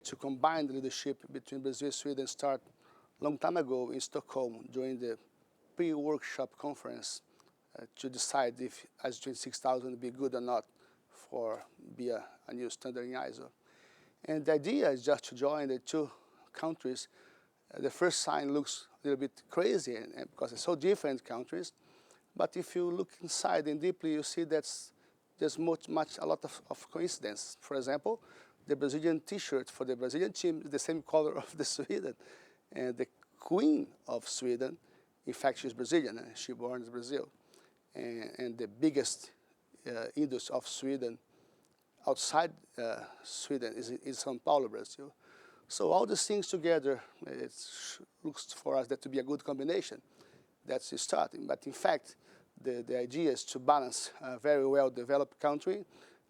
to combine the leadership between Brazil and Sweden start a long time ago in Stockholm during the pre-workshop conference to decide if ISO 26000 would be good or not for be a new standard in ISO. And the idea is just to join the two countries. The first sign looks a little bit crazy and because it's so different countries. But if you look inside and deeply, you see that there's a lot of coincidence. For example, the Brazilian T-shirt for the Brazilian team is the same color of the Sweden. And the Queen of Sweden, in fact, she's Brazilian. She born in Brazil. And the biggest industry of Sweden outside Sweden is in São Paulo, Brazil. So all these things together, it looks for us that to be a good combination. That's the starting. But in fact, the idea is to balance a very well-developed country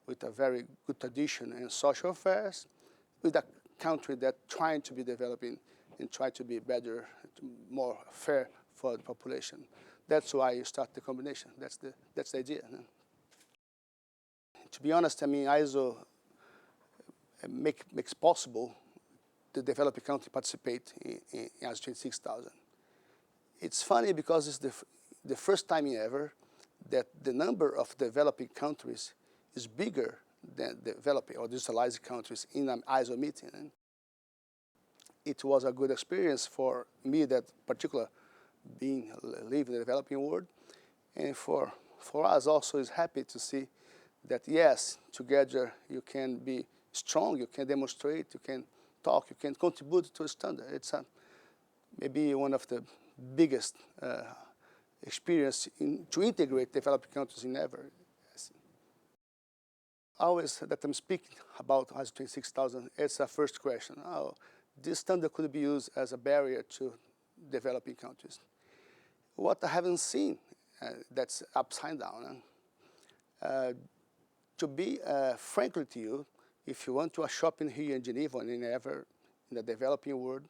with a very good tradition and social affairs, with a country that's trying to be developing and try to be better, more fair for the population. That's why you start the combination. That's the idea. To be honest, I mean, ISO makes possible the developing country participate in ISO 26000. It's funny because it's the first time ever that the number of developing countries is bigger than developing or digitalized countries in an ISO meeting. And it was a good experience for me, that particular live in the developing world, and for us also is happy to see that yes, together you can be strong, you can demonstrate, you can talk, you can contribute to a standard. It's maybe one of the biggest experience to integrate developing countries in ever. Always that I'm speaking about ISO 26000, it's a first question. Oh, this standard could be used as a barrier to developing countries. What I haven't seen, that's upside down. To be frankly to you, if you want to shop in here in Geneva and in ever in the developing world,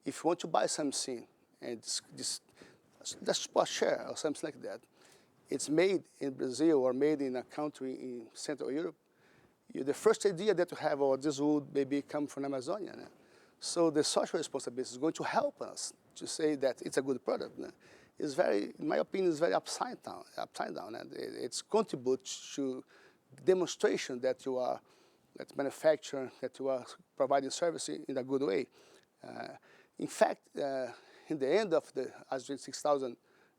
if you want to buy something and that's a share or something like that, it's made in Brazil or made in a country in Central Europe, the first idea that you have, or this would maybe come from Amazonia. So the social responsibility is going to help us to say that it's a good product. It's very, in my opinion, it's very upside down, and it's contributes to demonstration that you are manufacturing, that you are providing service in a good way. In fact, in the end of the ISO 26000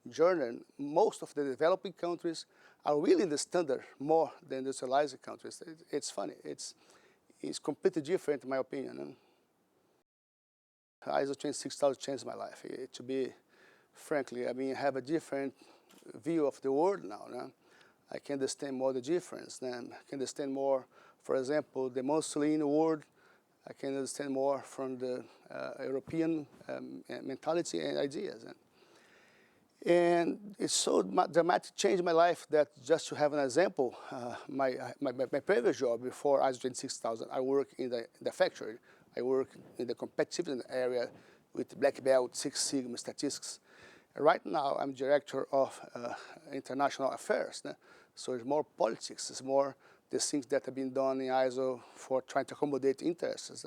journey, most of the developing countries are really the standard more than the industrialized countries. It's funny. It's completely different, in my opinion. ISO 26000 changed my life. To be frankly, I mean, I have a different view of the world now. I can understand more the difference. I can understand more, for example, the Muslim world. I can understand more from the European mentality and ideas. And it's so dramatic change in my life that, just to have an example, my previous job before ISO 26000, I work in the factory. I work in the competitive area with black belt, Six Sigma statistics. Right now, I'm director of international affairs. So it's more politics, it's more the things that have been done in ISO for trying to accommodate interests.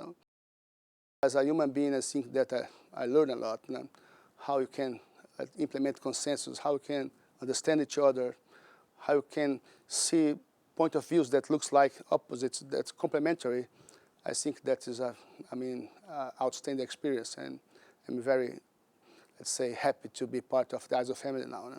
As a human being, I think that I learn a lot, how you can implement consensus, how you can understand each other, how you can see point of views that looks like opposites, that's complementary. I think that is outstanding experience, and I'm very, let's say, happy to be part of the ISO family now.